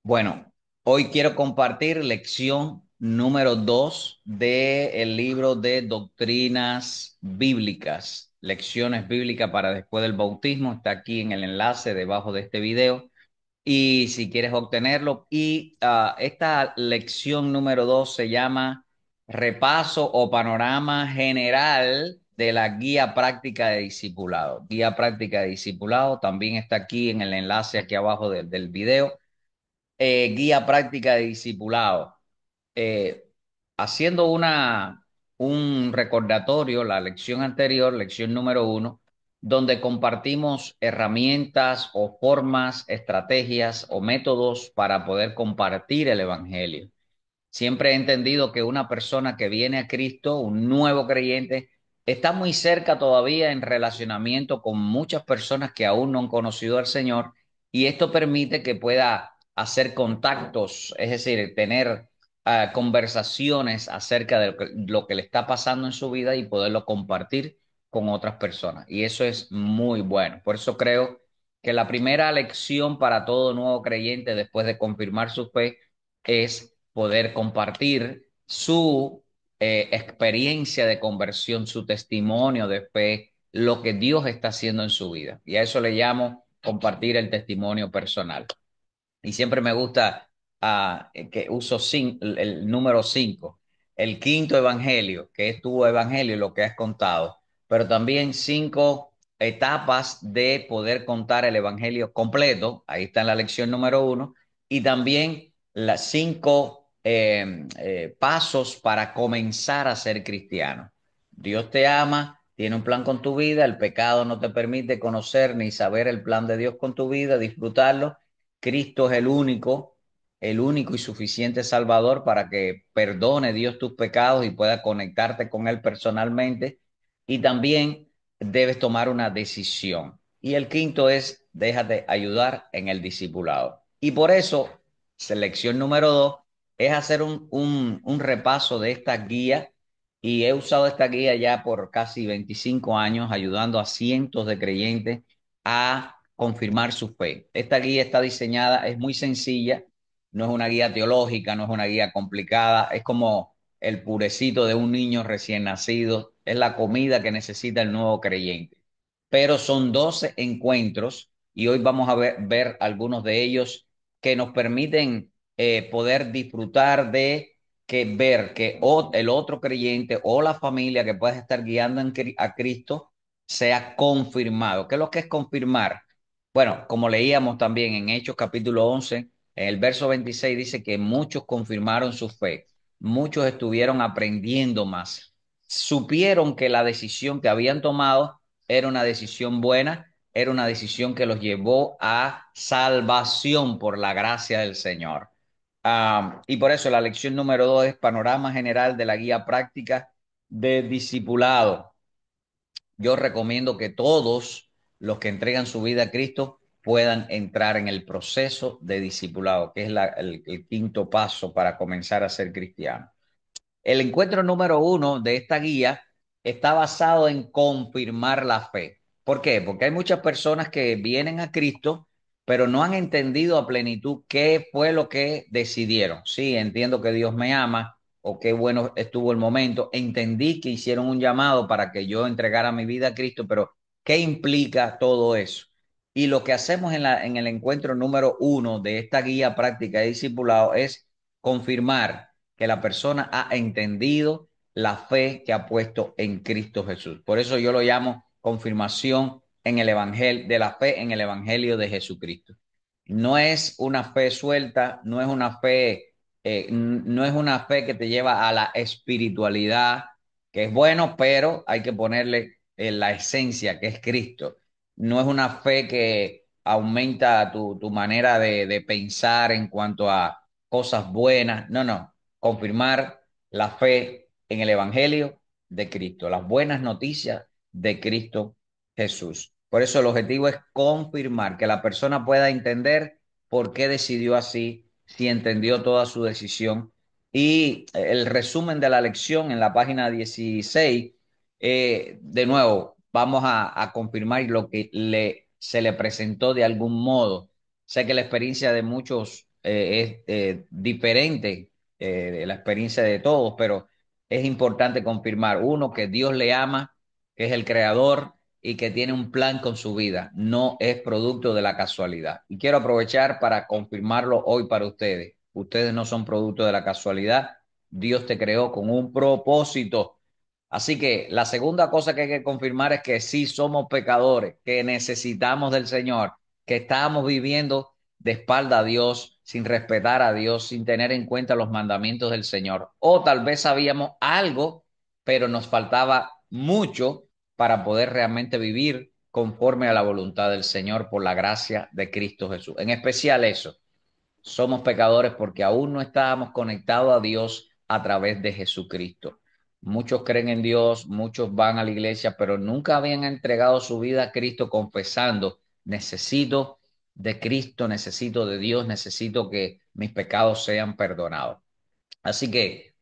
Bueno, hoy quiero compartir lección número 2 del libro de Doctrinas Bíblicas, lecciones bíblicas para después del bautismo. Está aquí en el enlace debajo de este video. Y si quieres obtenerlo, esta lección número 2 se llama Repaso o Panorama General de la Guía Práctica de Discipulado. Guía Práctica de Discipulado también está aquí en el enlace aquí abajo del video. Guía práctica de discipulado. Eh, haciendo un recordatorio, la lección anterior, lección número 1, donde compartimos herramientas o formas, estrategias o métodos para poder compartir el Evangelio. Siempre he entendido que una persona que viene a Cristo, un nuevo creyente, está muy cerca todavía en relacionamiento con muchas personas que aún no han conocido al Señor, y esto permite que pueda hacer contactos, es decir, tener conversaciones acerca de lo que le está pasando en su vida y poderlo compartir con otras personas. Y eso es muy bueno. Por eso creo que la primera lección para todo nuevo creyente después de confirmar su fe es poder compartir su experiencia de conversión, su testimonio de fe, lo que Dios está haciendo en su vida. Y a eso le llamo compartir el testimonio personal. Y siempre me gusta que uso el número 5, el quinto evangelio, que es tu evangelio, lo que has contado, pero también 5 etapas de poder contar el evangelio completo. Ahí está en la lección número 1. Y también las 5 pasos para comenzar a ser cristiano. Dios te ama, tiene un plan con tu vida, el pecado no te permite conocer ni saber el plan de Dios con tu vida, disfrutarlo. Cristo es el único y suficiente Salvador para que perdone Dios tus pecados y pueda conectarte con Él personalmente. Y también debes tomar una decisión. Y el quinto es, déjate ayudar en el discipulado. Y por eso, selección número 2 es hacer un repaso de esta guía. Y he usado esta guía ya por casi 25 años, ayudando a cientos de creyentes a confirmar su fe. Esta guía está diseñada, es muy sencilla, no es una guía teológica, no es una guía complicada, es como el purecito de un niño recién nacido, es la comida que necesita el nuevo creyente. Pero son 12 encuentros y hoy vamos a ver algunos de ellos que nos permiten poder disfrutar de que ver que el otro creyente o la familia que puedes estar guiando a Cristo sea confirmado. ¿Qué es lo que es confirmar? Bueno, como leíamos también en Hechos capítulo 11, en el verso 26 dice que muchos confirmaron su fe, muchos estuvieron aprendiendo más, supieron que la decisión que habían tomado era una decisión buena, era una decisión que los llevó a salvación por la gracia del Señor. Y por eso la lección número 2 es panorama general de la guía práctica de discipulado. Yo recomiendo que todos los que entregan su vida a Cristo puedan entrar en el proceso de discipulado, que es el quinto paso para comenzar a ser cristiano. El encuentro número 1 de esta guía está basado en confirmar la fe. ¿Por qué? Porque hay muchas personas que vienen a Cristo, pero no han entendido a plenitud qué fue lo que decidieron. Sí, entiendo que Dios me ama o qué bueno estuvo el momento. Entendí que hicieron un llamado para que yo entregara mi vida a Cristo, pero ¿qué implica todo eso? Y lo que hacemos en el encuentro número 1 de esta guía práctica de discipulado es confirmar que la persona ha entendido la fe que ha puesto en Cristo Jesús. Por eso yo lo llamo confirmación en el evangelio de la fe en el evangelio de Jesucristo. No es una fe suelta, no es una fe que te lleva a la espiritualidad, que es bueno, pero hay que ponerle la esencia que es Cristo. No es una fe que aumenta tu manera de pensar en cuanto a cosas buenas. No, no. Confirmar la fe en el Evangelio de Cristo, las buenas noticias de Cristo Jesús. Por eso el objetivo es confirmar que la persona pueda entender por qué decidió así, si entendió toda su decisión. Y el resumen de la lección en la página 16, de nuevo, vamos a confirmar lo que se le presentó de algún modo. Sé que la experiencia de muchos es diferente la experiencia de todos, pero es importante confirmar, uno, que Dios le ama, que es el creador y que tiene un plan con su vida, no es producto de la casualidad. Y quiero aprovechar para confirmarlo hoy para ustedes. Ustedes no son producto de la casualidad. Dios te creó con un propósito. Así que la segunda cosa que hay que confirmar es que sí somos pecadores, que necesitamos del Señor, que estamos viviendo de espalda a Dios, sin respetar a Dios, sin tener en cuenta los mandamientos del Señor. O tal vez sabíamos algo, pero nos faltaba mucho para poder realmente vivir conforme a la voluntad del Señor por la gracia de Cristo Jesús. En especial eso, somos pecadores porque aún no estábamos conectados a Dios a través de Jesucristo. Muchos creen en Dios, muchos van a la iglesia, pero nunca habían entregado su vida a Cristo confesando, necesito de Cristo, necesito de Dios, necesito que mis pecados sean perdonados. Así que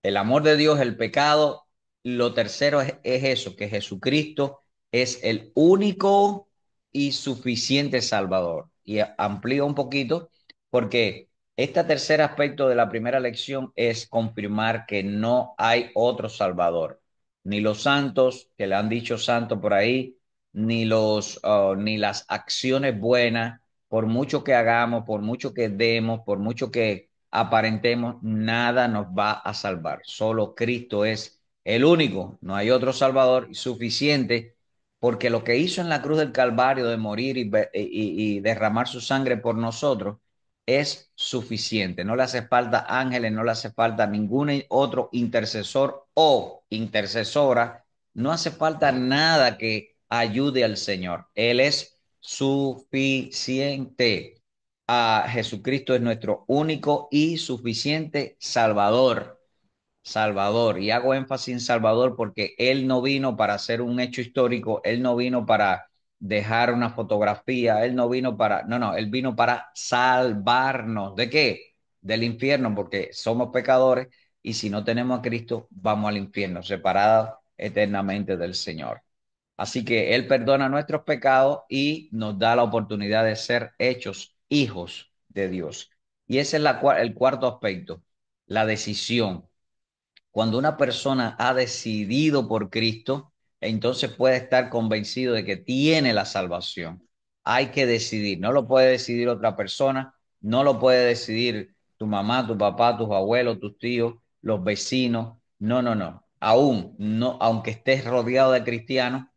el amor de Dios, el pecado. Lo tercero es eso, que Jesucristo es el único y suficiente Salvador. Y amplío un poquito porque este tercer aspecto de la primera lección es confirmar que no hay otro Salvador. Ni los santos, que le han dicho santo por ahí, ni las acciones buenas, por mucho que hagamos, por mucho que demos, por mucho que aparentemos, nada nos va a salvar. Solo Cristo es el único, no hay otro Salvador suficiente, porque lo que hizo en la cruz del Calvario de morir y derramar su sangre por nosotros es suficiente. No le hace falta ángeles, no le hace falta ningún otro intercesor o intercesora, no hace falta nada que ayude al Señor. Él es suficiente. Jesucristo es nuestro único y suficiente Salvador. Salvador. Y hago énfasis en Salvador porque Él no vino para hacer un hecho histórico, Él no vino para dejar una fotografía, Él no vino para, no, no, Él vino para salvarnos. ¿De qué? Del infierno, porque somos pecadores y si no tenemos a Cristo, vamos al infierno, separados eternamente del Señor. Así que Él perdona nuestros pecados y nos da la oportunidad de ser hechos hijos de Dios. Y ese es el cuarto aspecto, la decisión. Cuando una persona ha decidido por Cristo, entonces puede estar convencido de que tiene la salvación. Hay que decidir, no lo puede decidir otra persona, no lo puede decidir tu mamá, tu papá, tus abuelos, tus tíos, los vecinos. No, no, no. Aún no, aunque estés rodeado de cristianos,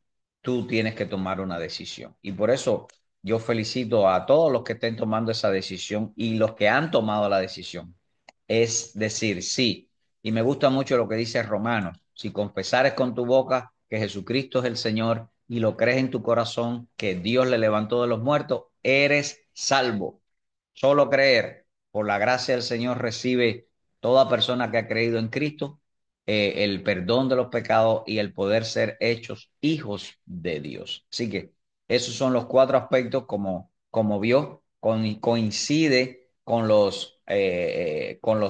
tú tienes que tomar una decisión. Y por eso yo felicito a todos los que estén tomando esa decisión y los que han tomado la decisión. Es decir, sí. Y me gusta mucho lo que dice Romanos. Si confesares con tu boca que Jesucristo es el Señor y lo crees en tu corazón que Dios le levantó de los muertos, eres salvo. Solo creer por la gracia del Señor recibe toda persona que ha creído en Cristo el perdón de los pecados y el poder ser hechos hijos de Dios. Así que esos son los cuatro aspectos como vio, coincide con los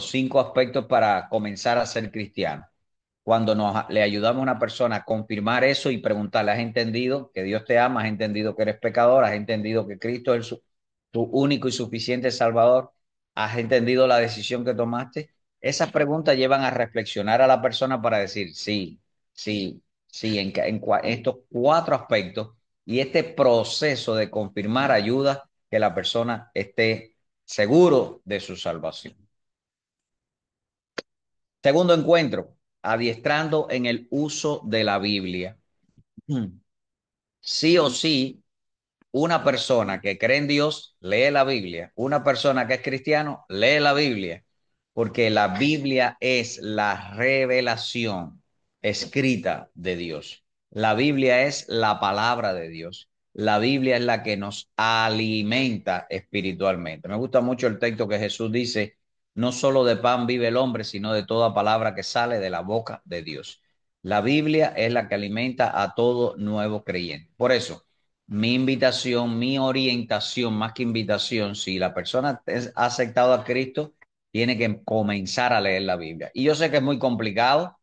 cinco aspectos para comenzar a ser cristiano. Cuando le ayudamos a una persona a confirmar eso y preguntarle, ¿has entendido que Dios te ama? ¿Has entendido que eres pecador? ¿Has entendido que Cristo es tu único y suficiente Salvador? ¿Has entendido la decisión que tomaste? Esas preguntas llevan a reflexionar a la persona para decir, sí, sí, sí, estos cuatro aspectos y este proceso de confirmar ayuda que la persona esté seguro de su salvación. Segundo encuentro, adiestrando en el uso de la Biblia. Sí o sí, una persona que cree en Dios lee la Biblia. Una persona que es cristiano lee la Biblia. Porque la Biblia es la revelación escrita de Dios. La Biblia es la palabra de Dios. La Biblia es la que nos alimenta espiritualmente. Me gusta mucho el texto que Jesús dice, no solo de pan vive el hombre, sino de toda palabra que sale de la boca de Dios. La Biblia es la que alimenta a todo nuevo creyente. Por eso, mi invitación, mi orientación, más que invitación, si la persona ha aceptado a Cristo, tiene que comenzar a leer la Biblia. Y yo sé que es muy complicado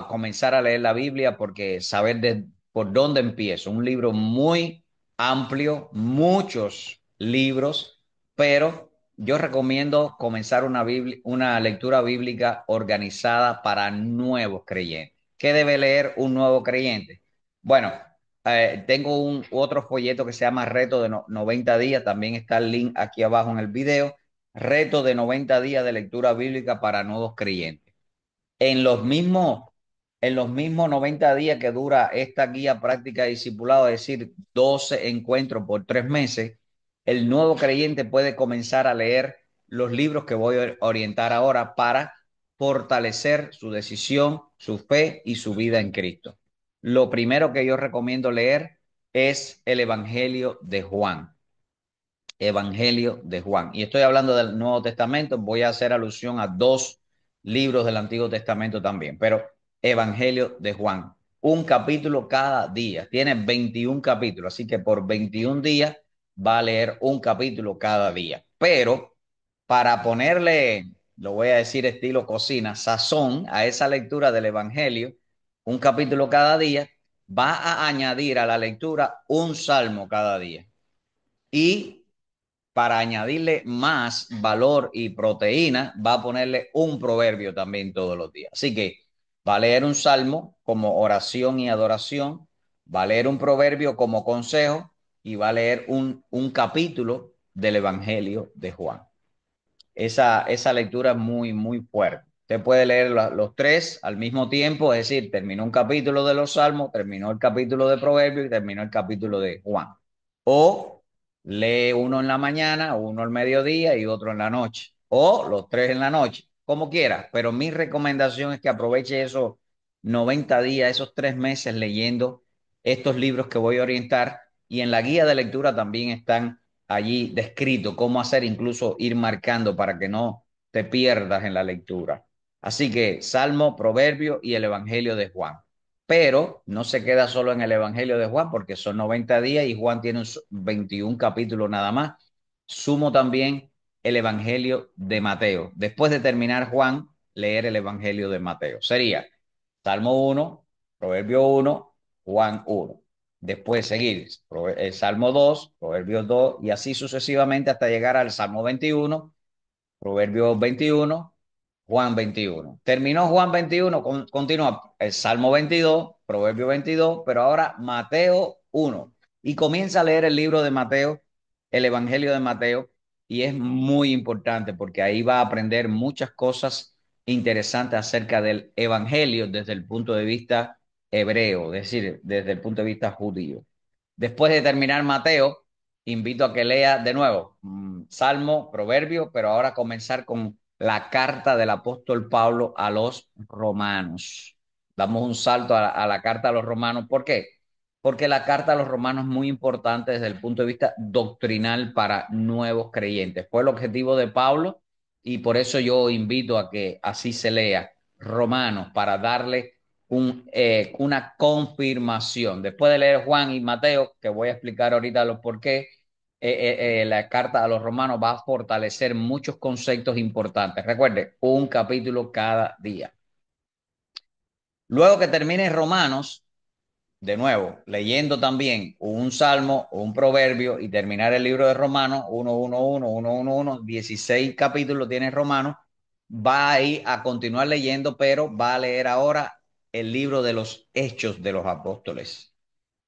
comenzar a leer la Biblia porque saber por dónde empiezo. Un libro muy amplio, muchos libros, pero yo recomiendo comenzar una lectura bíblica organizada para nuevos creyentes. ¿Qué debe leer un nuevo creyente? Bueno, tengo otro folleto que se llama Reto de 90 días, también está el link aquí abajo en el video. Reto de 90 días de lectura bíblica para nuevos creyentes. En los mismos, en los mismos 90 días que dura esta guía práctica de discipulado, es decir, 12 encuentros por 3 meses, el nuevo creyente puede comenzar a leer los libros que voy a orientar ahora para fortalecer su decisión, su fe y su vida en Cristo. Lo primero que yo recomiendo leer es el Evangelio de Juan. Evangelio de Juan. Y estoy hablando del Nuevo Testamento, voy a hacer alusión a dos libros del Antiguo Testamento también, pero Evangelio de Juan. Un capítulo cada día. Tiene 21 capítulos, así que por 21 días va a leer un capítulo cada día. Pero para ponerle, lo voy a decir estilo cocina, sazón a esa lectura del Evangelio, un capítulo cada día, va a añadir a la lectura un salmo cada día. Y para añadirle más valor y proteína, va a ponerle un proverbio también todos los días. Así que va a leer un salmo como oración y adoración, va a leer un proverbio como consejo y va a leer un capítulo del Evangelio de Juan. Esa lectura es muy, muy fuerte. Usted puede leer los tres al mismo tiempo, es decir, terminó un capítulo de los Salmos, terminó el capítulo de Proverbios y terminó el capítulo de Juan. O lee uno en la mañana, uno al mediodía y otro en la noche. O los tres en la noche, como quiera. Pero mi recomendación es que aproveche esos 90 días, esos 3 meses leyendo estos libros que voy a orientar. Y en la guía de lectura también están allí descrito cómo hacer, incluso ir marcando para que no te pierdas en la lectura. Así que Salmo, Proverbio y el Evangelio de Juan. Pero no se queda solo en el Evangelio de Juan porque son 90 días y Juan tiene 21 capítulos nada más. Sumo también el Evangelio de Mateo. Después de terminar Juan, leer el Evangelio de Mateo. Sería Salmo 1, Proverbio 1, Juan 1. Después seguir el Salmo 2, Proverbios 2 y así sucesivamente hasta llegar al Salmo 21, Proverbios 21, Juan 21. Terminó Juan 21, continúa el Salmo 22, Proverbio 22, pero ahora Mateo 1. Y comienza a leer el libro de Mateo, el Evangelio de Mateo, y es muy importante porque ahí va a aprender muchas cosas interesantes acerca del Evangelio desde el punto de vista hebreo, es decir, desde el punto de vista judío. Después de terminar Mateo, invito a que lea de nuevo Salmo, Proverbio, pero ahora comenzar con la carta del apóstol Pablo a los romanos. Damos un salto a la carta a los romanos. ¿Por qué? Porque la carta a los romanos es muy importante desde el punto de vista doctrinal para nuevos creyentes. Fue el objetivo de Pablo y por eso yo invito a que así se lea Romanos para darle una confirmación. Después de leer Juan y Mateo, que voy a explicar ahorita los por qué, la carta a los romanos va a fortalecer muchos conceptos importantes. Recuerde, un capítulo cada día. Luego que termine Romanos, de nuevo, leyendo también un salmo o un proverbio y terminar el libro de Romanos, 16 capítulos tiene Romanos, va a ir a continuar leyendo, pero va a leer ahora el libro de los Hechos de los Apóstoles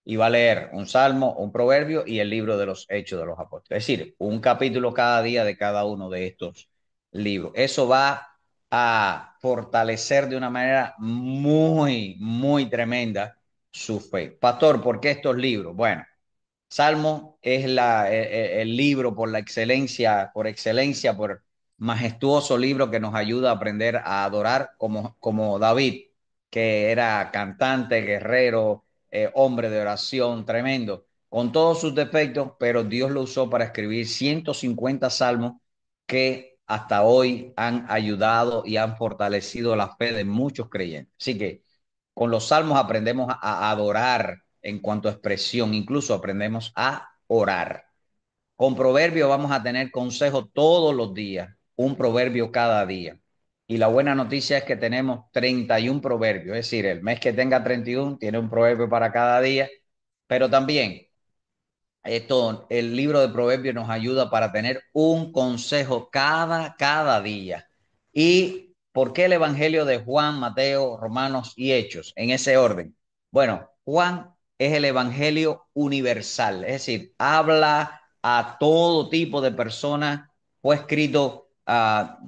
y va a leer un salmo, un proverbio y el libro de los Hechos de los Apóstoles. Es decir, un capítulo cada día de cada uno de estos libros. Eso va a fortalecer de una manera muy, muy tremenda su fe. Pastor, ¿por qué estos libros? Bueno, Salmo es el libro por la excelencia, por excelencia, por majestuoso libro que nos ayuda a aprender a adorar como David, que era cantante, guerrero, hombre de oración, tremendo, con todos sus defectos, pero Dios lo usó para escribir 150 salmos que hasta hoy han ayudado y han fortalecido la fe de muchos creyentes. Así que con los salmos aprendemos a adorar en cuanto a expresión, incluso aprendemos a orar. Con proverbios vamos a tener consejos todos los días, un proverbio cada día. Y la buena noticia es que tenemos 31 proverbios, es decir, el mes que tenga 31 tiene un proverbio para cada día, pero también Esto, el libro de Proverbios nos ayuda para tener un consejo cada día. ¿Y por qué el Evangelio de Juan, Mateo, Romanos y Hechos? En ese orden. Bueno, Juan es el Evangelio universal, es decir, habla a todo tipo de personas. Fue escrito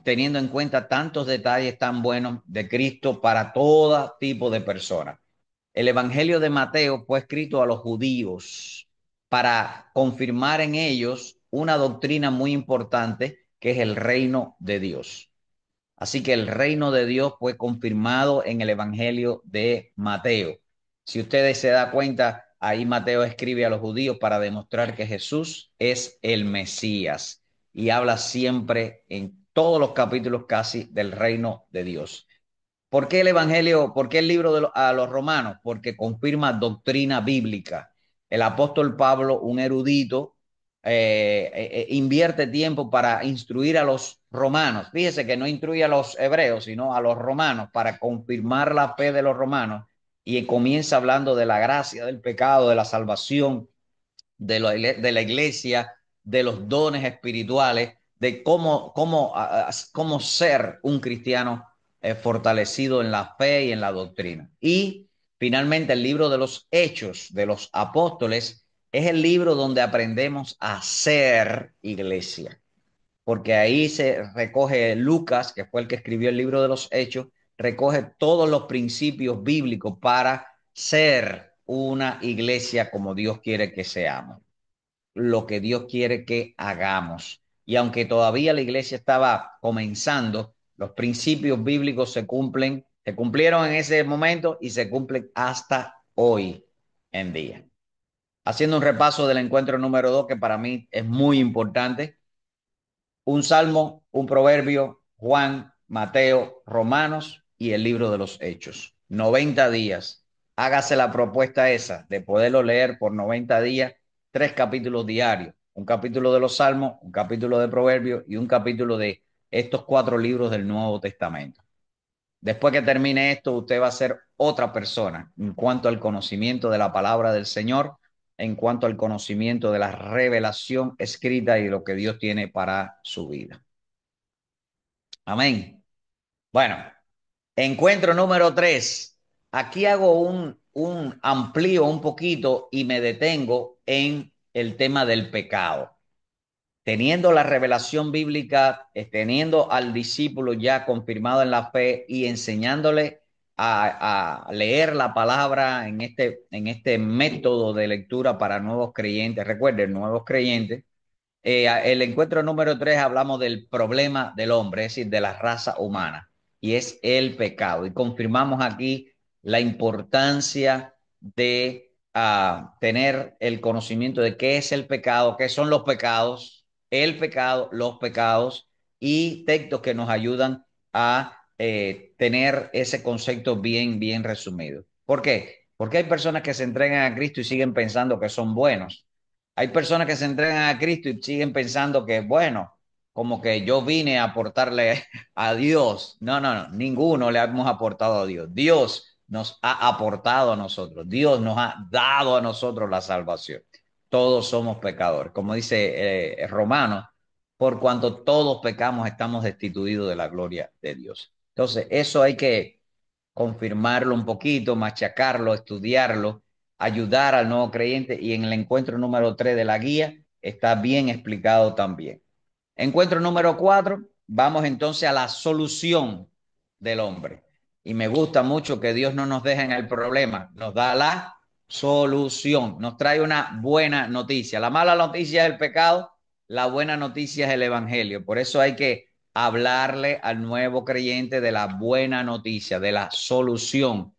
teniendo en cuenta tantos detalles tan buenos de Cristo para todo tipo de personas. El Evangelio de Mateo fue escrito a los judíos para confirmar en ellos una doctrina muy importante que es el reino de Dios. Así que el reino de Dios fue confirmado en el Evangelio de Mateo. Si ustedes se dan cuenta, ahí Mateo escribe a los judíos para demostrar que Jesús es el Mesías y habla siempre en todos los capítulos casi del reino de Dios. ¿Por qué el Evangelio, por qué el libro a los romanos? Porque confirma doctrina bíblica. El apóstol Pablo, un erudito, invierte tiempo para instruir a los romanos. Fíjese que no instruye a los hebreos, sino a los romanos para confirmar la fe de los romanos. Y comienza hablando de la gracia, del pecado, de la salvación, de la iglesia, de los dones espirituales, de cómo ser un cristiano fortalecido en la fe y en la doctrina. Y finalmente el libro de los Hechos de los Apóstoles es el libro donde aprendemos a ser iglesia, porque ahí se recoge Lucas, que fue el que escribió el libro de los Hechos, recoge todos los principios bíblicos para ser una iglesia como Dios quiere que seamos, lo que Dios quiere que hagamos. Y aunque todavía la iglesia estaba comenzando, los principios bíblicos se cumplieron en ese momento y se cumplen hasta hoy en día. Haciendo un repaso del encuentro número 2, que para mí es muy importante: un salmo, un proverbio, Juan, Mateo, Romanos y el libro de los Hechos. 90 días. Hágase la propuesta esa de poderlo leer por 90 días, 3 capítulos diarios. Un capítulo de los salmos, un capítulo de proverbios y un capítulo de estos 4 libros del Nuevo Testamento. Después que termine esto, usted va a ser otra persona en cuanto al conocimiento de la palabra del Señor, en cuanto al conocimiento de la revelación escrita y lo que Dios tiene para su vida. Amén. Bueno, encuentro número 3. Aquí hago un amplío un poquito y me detengo en el tema del pecado. Teniendo la revelación bíblica, teniendo al discípulo ya confirmado en la fe y enseñándole a leer la palabra en este método de lectura para nuevos creyentes. Recuerden, nuevos creyentes. El encuentro número 3 hablamos del problema del hombre, es decir, de la raza humana, y es el pecado. Y confirmamos aquí la importancia de tener el conocimiento de qué es el pecado, qué son los pecados, el pecado, los pecados, y textos que nos ayudan a tener ese concepto bien resumido. ¿Por qué? Porque hay personas que se entregan a Cristo y siguen pensando que son buenos. Hay personas que se entregan a Cristo y siguen pensando que, bueno, como que yo vine a aportarle a Dios. No, no, no, ninguno le hemos aportado a Dios. Dios nos ha aportado a nosotros. Dios nos ha dado a nosotros la salvación. Todos somos pecadores. Como dice Romanos, por cuanto todos pecamos, estamos destituidos de la gloria de Dios. Entonces, eso hay que confirmarlo un poquito, machacarlo, estudiarlo, ayudar al nuevo creyente, y en el encuentro número 3 de la guía está bien explicado también. Encuentro número 4, vamos entonces a la solución del hombre. Y me gusta mucho que Dios no nos deja en el problema, nos da la solución, nos trae una buena noticia. La mala noticia es el pecado, la buena noticia es el evangelio. Por eso hay que hablarle al nuevo creyente de la buena noticia, de la solución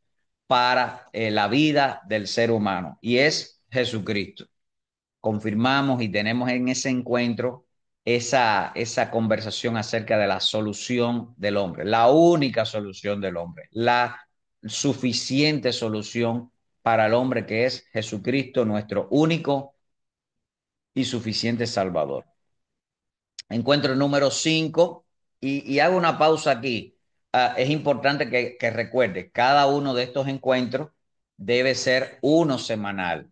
para la vida del ser humano, y es Jesucristo. Confirmamos y tenemos en ese encuentro esa conversación acerca de la solución del hombre, la única solución del hombre, la suficiente solución para el hombre, que es Jesucristo, nuestro único y suficiente Salvador. Encuentro número 5, y hago una pausa aquí. Es importante que recuerde, cada uno de estos encuentros debe ser uno semanal,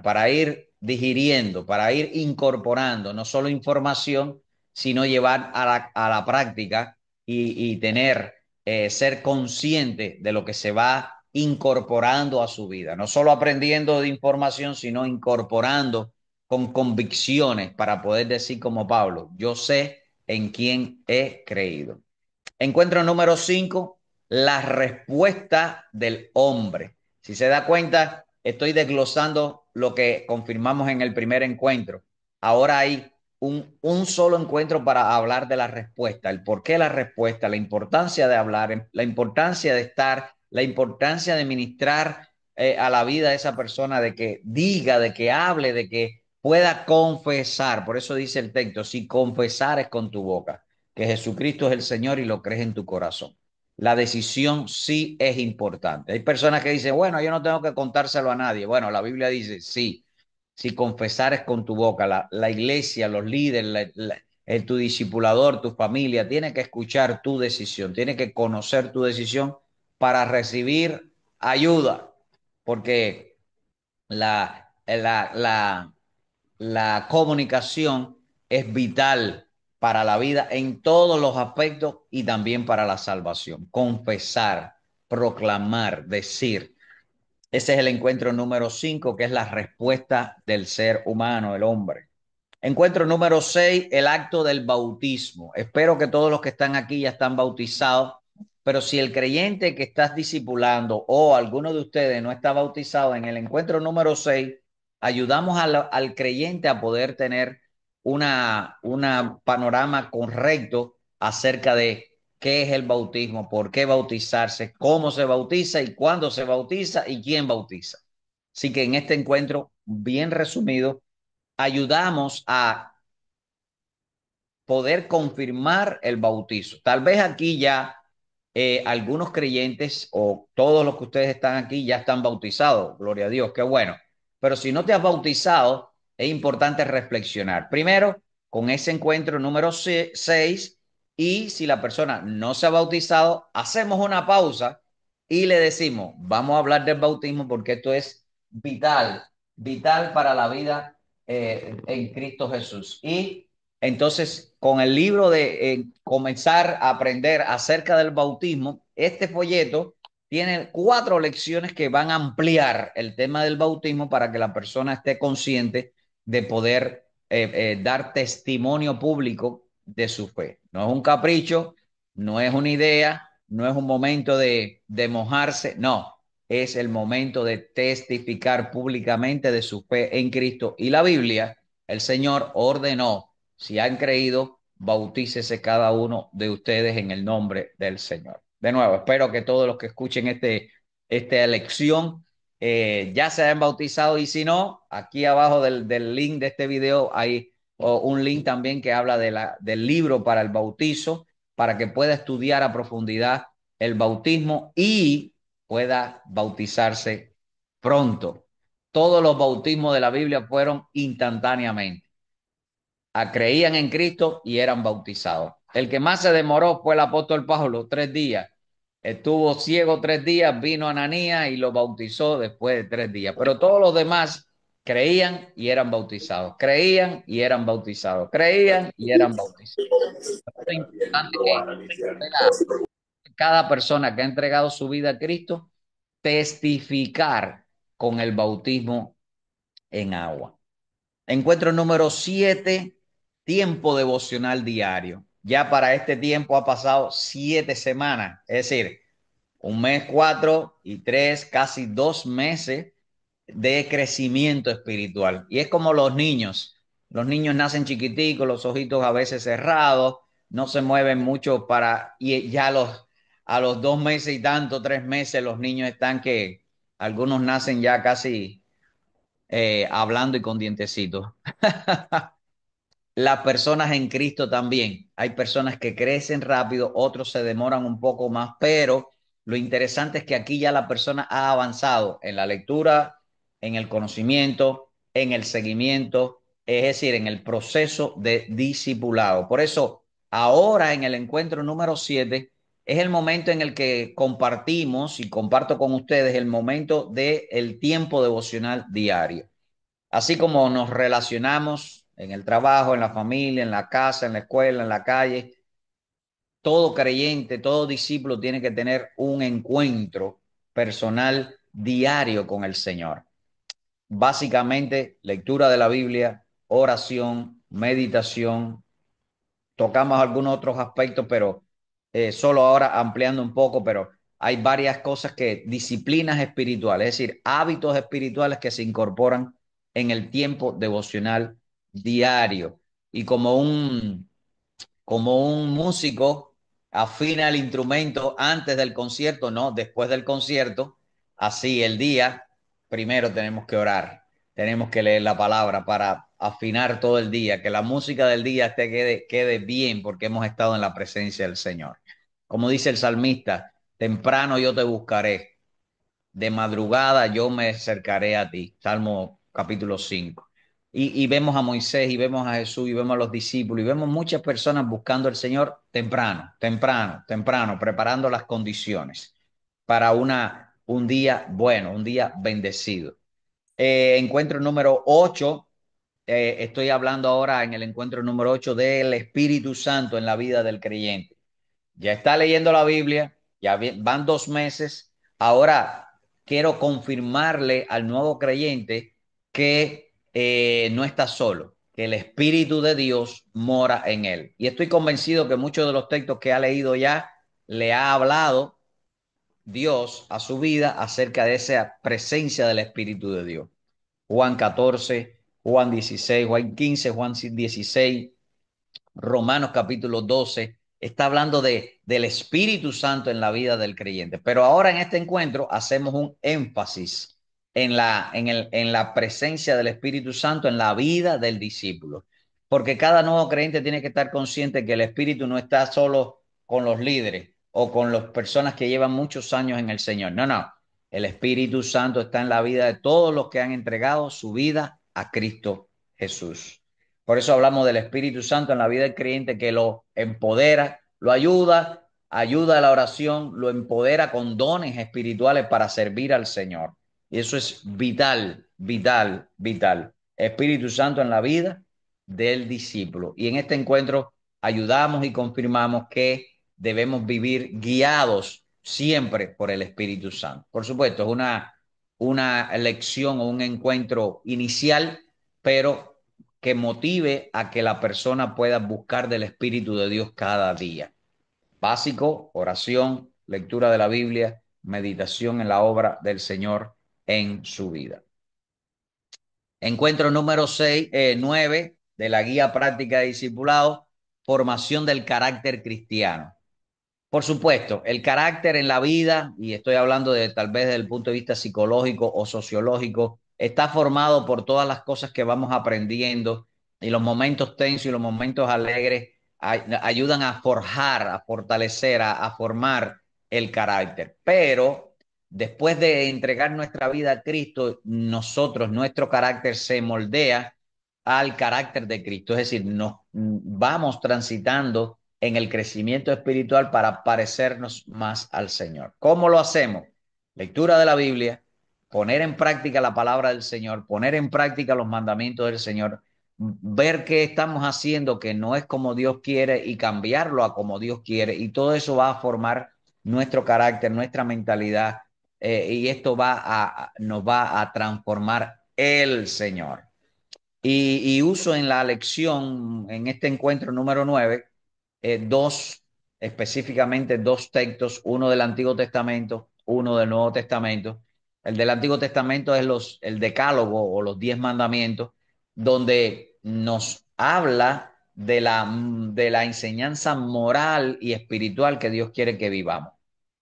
para ir digiriendo, para ir incorporando no solo información, sino llevar a la práctica y tener, ser consciente de lo que se va incorporando a su vida. No solo aprendiendo de información, sino incorporando con convicciones para poder decir como Pablo, yo sé en quién he creído. Encuentro número 5, la respuesta del hombre. Si se da cuenta, estoy desglosando lo que confirmamos en el primer encuentro. Ahora hay un solo encuentro para hablar de la respuesta, el por qué la respuesta, la importancia de hablar, la importancia de estar, la importancia de ministrar a la vida de esa persona, de que diga, de que hable, de que pueda confesar. Por eso dice el texto, si confesares con tu boca que Jesucristo es el Señor y lo crees en tu corazón. La decisión sí es importante. Hay personas que dicen, bueno, yo no tengo que contárselo a nadie. Bueno, la Biblia dice, sí, si confesares con tu boca, la iglesia, los líderes, tu discipulador, tu familia, tiene que escuchar tu decisión, tiene que conocer tu decisión para recibir ayuda, porque la comunicación es vital para la vida en todos los aspectos y también para la salvación. Confesar, proclamar, decir. Ese es el encuentro número 5, que es la respuesta del ser humano, el hombre. Encuentro número 6, el acto del bautismo. Espero que todos los que están aquí ya están bautizados, pero si el creyente que estás discipulando o alguno de ustedes no está bautizado, en el encuentro número 6 ayudamos al creyente a poder tener una panorama correcto acerca de qué es el bautismo, por qué bautizarse, cómo se bautiza y cuándo se bautiza y quién bautiza. Así que en este encuentro, bien resumido, ayudamos a poder confirmar el bautizo. Tal vez aquí ya algunos creyentes o todos los que ustedes están aquí ya están bautizados, gloria a Dios, qué bueno. Pero si no te has bautizado, es importante reflexionar. Primero, con ese encuentro número 6, y si la persona no se ha bautizado, hacemos una pausa y le decimos, vamos a hablar del bautismo porque esto es vital, vital para la vida en Cristo Jesús. Y entonces, con el libro de comenzar a aprender acerca del bautismo, este folleto tiene 4 lecciones que van a ampliar el tema del bautismo para que la persona esté consciente de poder dar testimonio público de su fe. No es un capricho, no es una idea, no es un momento de mojarse, no, es el momento de testificar públicamente de su fe en Cristo. Y la Biblia, el Señor ordenó, si han creído, bautícese cada uno de ustedes en el nombre del Señor. De nuevo, espero que todos los que escuchen esta lección ya se hayan bautizado, y si no, aquí abajo del link de este video hay un link también que habla del libro para el bautizo, para que pueda estudiar a profundidad el bautismo y pueda bautizarse pronto. Todos los bautismos de la Biblia fueron instantáneamente. Creían en Cristo y eran bautizados. El que más se demoró fue el apóstol Pablo, 3 días. Estuvo ciego 3 días, vino Ananías y lo bautizó después de 3 días. Pero todos los demás creían y eran bautizados. Creían y eran bautizados. Creían y eran bautizados. Es importante que cada persona que ha entregado su vida a Cristo testificar con el bautismo en agua. Encuentro número 7, tiempo devocional diario. Ya para este tiempo ha pasado 7 semanas, es decir, un mes, 4 y 3, casi 2 meses de crecimiento espiritual. Y es como los niños nacen chiquiticos, los ojitos a veces cerrados, no se mueven mucho y ya a los 2 meses y tanto, 3 meses, los niños están que algunos nacen ya casi hablando y con dientecitos. Las personas en Cristo también. Hay personas que crecen rápido, otros se demoran un poco más, pero lo interesante es que aquí ya la persona ha avanzado en la lectura, en el conocimiento, en el seguimiento, es decir, en el proceso de discipulado. Por eso, ahora en el encuentro número 7 es el momento en el que compartimos y comparto con ustedes el momento del tiempo devocional diario. Así como nos relacionamos en el trabajo, en la familia, en la casa, en la escuela, en la calle, todo creyente, todo discípulo tiene que tener un encuentro personal diario con el Señor. Básicamente, lectura de la Biblia, oración, meditación. Tocamos algunos otros aspectos, pero solo ahora ampliando un poco, pero hay varias cosas que, disciplinas espirituales, es decir, hábitos espirituales que se incorporan en el tiempo devocional diario. Y como un músico afina el instrumento antes del concierto, no, después del concierto, así el día, primero tenemos que orar, tenemos que leer la palabra para afinar todo el día, que la música del día quede bien porque hemos estado en la presencia del Señor. Como dice el salmista, temprano yo te buscaré, de madrugada yo me acercaré a ti. Salmo capítulo 5. Y vemos a Moisés y vemos a Jesús y vemos a los discípulos y vemos muchas personas buscando al Señor temprano, temprano, temprano, preparando las condiciones para un día bueno, un día bendecido. Encuentro número 8. Estoy hablando ahora en el encuentro número 8 del Espíritu Santo en la vida del creyente. Ya está leyendo la Biblia, ya van 2 meses. Ahora quiero confirmarle al nuevo creyente que no está solo, que el Espíritu de Dios mora en él. Y estoy convencido que muchos de los textos que ha leído ya le ha hablado Dios a su vida acerca de esa presencia del Espíritu de Dios. Juan 14, Juan 16, Juan 15, Juan 16. Romanos capítulo 12 está hablando del Espíritu Santo en la vida del creyente. Pero ahora en este encuentro hacemos un énfasis en la presencia del Espíritu Santo en la vida del discípulo. Porque cada nuevo creyente tiene que estar consciente que el Espíritu no está solo con los líderes o con las personas que llevan muchos años en el Señor. No, no. El Espíritu Santo está en la vida de todos los que han entregado su vida a Cristo Jesús. Por eso hablamos del Espíritu Santo en la vida del creyente que lo empodera, lo ayuda, ayuda a la oración, lo empodera con dones espirituales para servir al Señor. Y eso es vital, vital, vital. Espíritu Santo en la vida del discípulo. Y en este encuentro ayudamos y confirmamos que debemos vivir guiados siempre por el Espíritu Santo. Por supuesto, es una lección o un encuentro inicial, pero que motive a que la persona pueda buscar del Espíritu de Dios cada día. Básico, oración, lectura de la Biblia, meditación en la obra del Señor en su vida. Encuentro número 9 de la guía práctica de discipulado, formación del carácter cristiano. Por supuesto, el carácter en la vida, y estoy hablando de tal vez desde el punto de vista psicológico o sociológico, está formado por todas las cosas que vamos aprendiendo y los momentos tensos y los momentos alegres ayudan a forjar, a fortalecer, a formar el carácter. Pero después de entregar nuestra vida a Cristo, nuestro carácter se moldea al carácter de Cristo, es decir, nos vamos transitando en el crecimiento espiritual para parecernos más al Señor. ¿Cómo lo hacemos? Lectura de la Biblia, poner en práctica la palabra del Señor, poner en práctica los mandamientos del Señor, ver qué estamos haciendo que no es como Dios quiere y cambiarlo a como Dios quiere. Y todo eso va a formar nuestro carácter, nuestra mentalidad, y esto nos va a transformar el Señor. Y uso en la lección, en este encuentro número 9, dos, específicamente dos textos, uno del Antiguo Testamento, uno del Nuevo Testamento. El del Antiguo Testamento es el Decálogo o los 10 mandamientos, donde nos habla de la enseñanza moral y espiritual que Dios quiere que vivamos.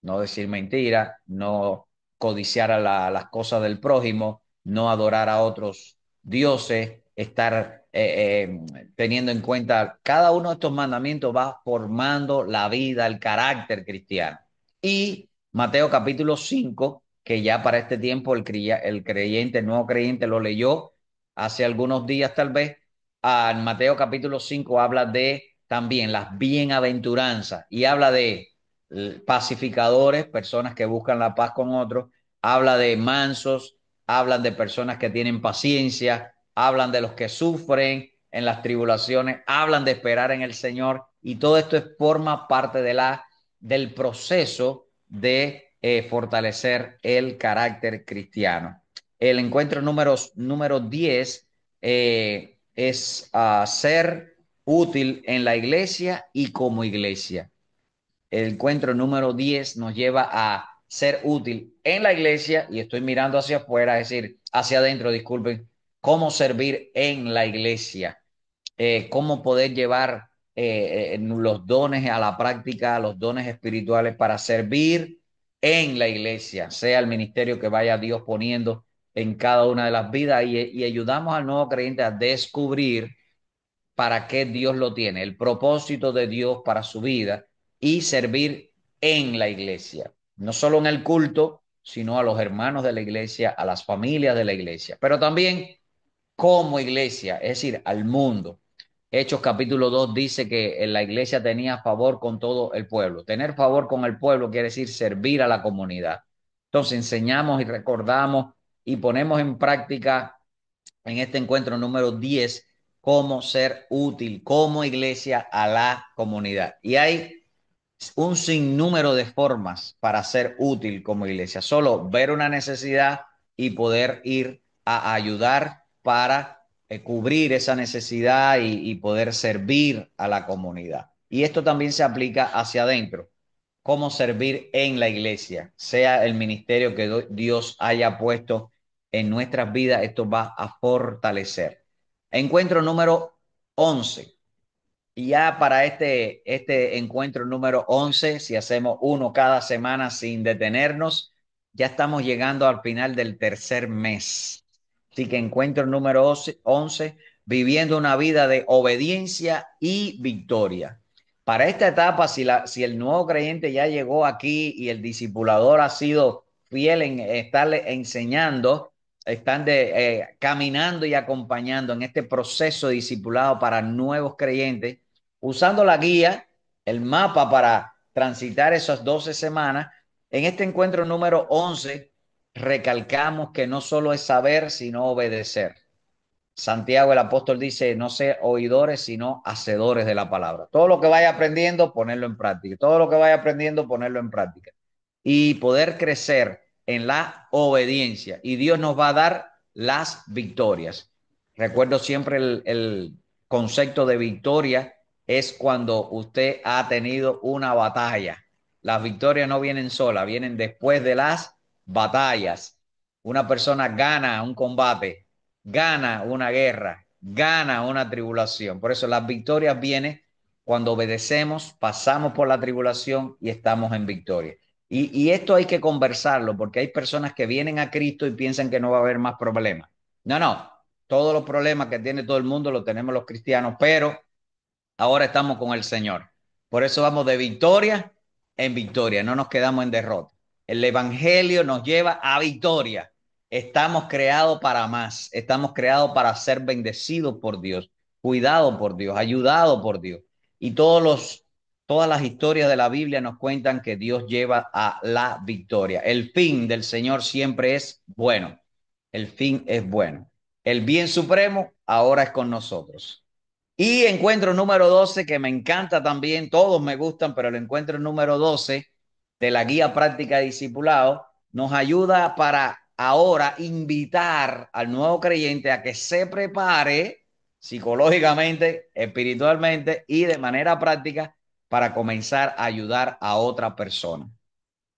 No decir mentiras, no codiciar las cosas del prójimo, no adorar a otros dioses, estar teniendo en cuenta cada uno de estos mandamientos va formando la vida, el carácter cristiano. Y Mateo capítulo 5, que ya para este tiempo el creyente, el nuevo creyente lo leyó hace algunos días tal vez. En Mateo capítulo 5 habla de también las bienaventuranzas y habla de pacificadores, personas que buscan la paz con otros, habla de mansos, hablan de personas que tienen paciencia, hablan de los que sufren en las tribulaciones, hablan de esperar en el Señor y todo esto forma parte del proceso de fortalecer el carácter cristiano. El encuentro número 10 es ser útil en la iglesia y como iglesia. El encuentro número 10 nos lleva a ser útil en la iglesia, y estoy mirando hacia afuera, es decir, hacia adentro, disculpen, cómo servir en la iglesia, cómo poder llevar los dones a la práctica, los dones espirituales para servir en la iglesia, sea el ministerio que vaya Dios poniendo en cada una de las vidas y ayudamos al nuevo creyente a descubrir para qué Dios lo tiene, el propósito de Dios para su vida y servir en la iglesia, no solo en el culto, sino a los hermanos de la iglesia, a las familias de la iglesia, pero también como iglesia, es decir, al mundo. Hechos capítulo 2 dice que en la iglesia tenía favor con todo el pueblo. Tener favor con el pueblo quiere decir servir a la comunidad. Entonces enseñamos y recordamos y ponemos en práctica en este encuentro número 10 cómo ser útil como iglesia a la comunidad. Y hay un sinnúmero de formas para ser útil como iglesia. Solo ver una necesidad y poder ir a ayudar para cubrir esa necesidad y poder servir a la comunidad. Y esto también se aplica hacia adentro. Cómo servir en la iglesia, sea el ministerio que Dios haya puesto en nuestras vidas, esto va a fortalecer. Encuentro número 11. Y ya para este encuentro número 11, si hacemos uno cada semana sin detenernos, ya estamos llegando al final del tercer mes. Así que encuentro número 11, viviendo una vida de obediencia y victoria. Para esta etapa, si el nuevo creyente ya llegó aquí y el discipulador ha sido fiel en estarle enseñando, están caminando y acompañando en este proceso de discipulado para nuevos creyentes, usando la guía, el mapa para transitar esas 12 semanas. En este encuentro número 11 recalcamos que no solo es saber, sino obedecer. Santiago el apóstol dice, no sé oidores, sino hacedores de la palabra. Todo lo que vaya aprendiendo, ponerlo en práctica. Todo lo que vaya aprendiendo, ponerlo en práctica. Y poder crecer en la obediencia. Y Dios nos va a dar las victorias. Recuerdo siempre el concepto de victoria es cuando usted ha tenido una batalla. Las victorias no vienen solas, vienen después de las batallas. Una persona gana un combate, gana una guerra, gana una tribulación. Por eso las victorias vienen cuando obedecemos, pasamos por la tribulación y estamos en victoria. Y esto hay que conversarlo porque hay personas que vienen a Cristo y piensan que no va a haber más problemas. No, no, todos los problemas que tiene todo el mundo los tenemos los cristianos, pero ahora estamos con el Señor. Por eso vamos de victoria en victoria, no nos quedamos en derrota. El Evangelio nos lleva a victoria. Estamos creados para más, estamos creados para ser bendecidos por Dios, cuidados por Dios, ayudados por Dios. Y todas las historias de la Biblia nos cuentan que Dios lleva a la victoria. El fin del Señor siempre es bueno. El fin es bueno. El bien supremo ahora es con nosotros. Y encuentro número 12 que me encanta también, todos me gustan, pero el encuentro número 12 de la guía práctica de discipulado nos ayuda para ahora invitar al nuevo creyente a que se prepare psicológicamente, espiritualmente y de manera práctica para comenzar a ayudar a otra persona.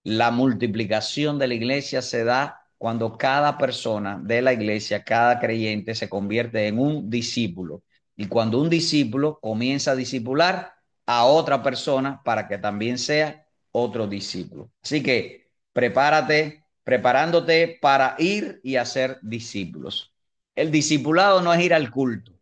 La multiplicación de la iglesia se da cuando cada persona de la iglesia, cada creyente se convierte en un discípulo. Y cuando un discípulo comienza a discipular a otra persona para que también sea otro discípulo. Así que prepárate, preparándote para ir y hacer discípulos. El discipulado no es ir al culto.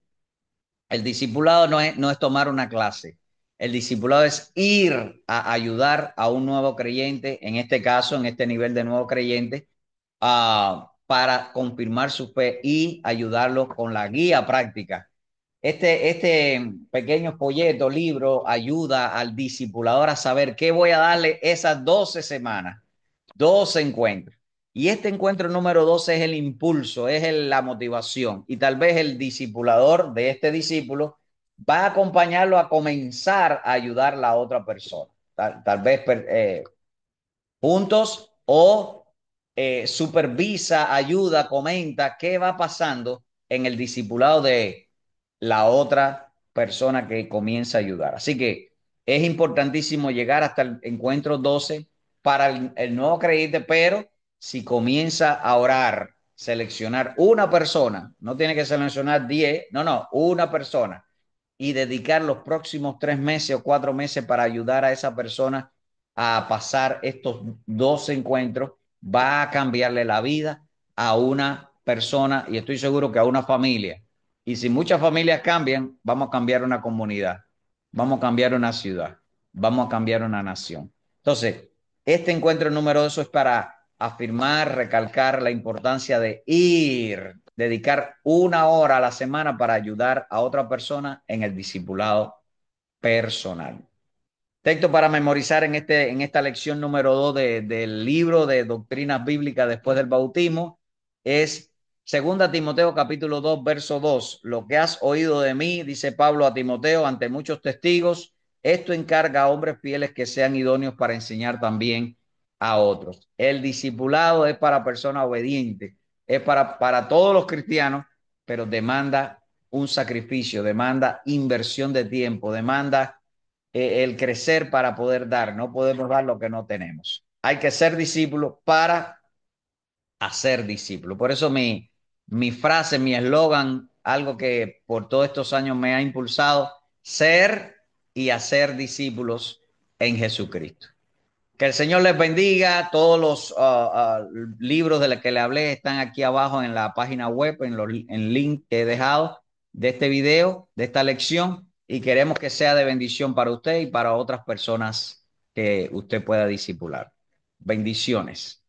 El discipulado no es tomar una clase. El discipulado es ir a ayudar a un nuevo creyente, en este caso, en este nivel de nuevo creyente, para confirmar su fe y ayudarlo con la guía práctica. Este pequeño folleto, libro, ayuda al discipulador a saber qué voy a darle esas 12 semanas, 12 encuentros. Y este encuentro número 12 es el impulso, es la motivación. Y tal vez el discipulador de este discípulo va a acompañarlo a comenzar a ayudar a la otra persona. Tal vez juntos o supervisa, ayuda, comenta qué va pasando en el discipulado de la otra persona que comienza a ayudar. Así que es importantísimo llegar hasta el encuentro 12 para el nuevo creyente, pero si comienza a orar, seleccionar una persona, no tiene que seleccionar 10, no, no, una persona y dedicar los próximos 3 meses o 4 meses para ayudar a esa persona a pasar estos 2 encuentros, va a cambiarle la vida a una persona y estoy seguro que a una familia. Y si muchas familias cambian, vamos a cambiar una comunidad, vamos a cambiar una ciudad, vamos a cambiar una nación. Entonces, este encuentro número 2 es para afirmar, recalcar la importancia de ir, dedicar 1 hora a la semana para ayudar a otra persona en el discipulado personal. Texto para memorizar en esta lección número 2 del libro de Doctrinas Bíblicas después del bautismo es 2 Timoteo capítulo 2 verso 2. Lo que has oído de mí, dice Pablo a Timoteo, ante muchos testigos, esto encarga a hombres fieles que sean idóneos para enseñar también a otros. El discipulado es para personas obedientes, es para todos los cristianos, pero demanda un sacrificio, demanda inversión de tiempo, demanda el crecer para poder dar. No podemos dar lo que no tenemos. Hay que ser discípulos para hacer discípulos. Por eso mi frase, mi eslogan, algo que por todos estos años me ha impulsado, ser y hacer discípulos en Jesucristo. Que el Señor les bendiga. Todos los libros de los que le hablé están aquí abajo en la página web, en link que he dejado de este video, de esta lección. Y queremos que sea de bendición para usted y para otras personas que usted pueda discipular. Bendiciones.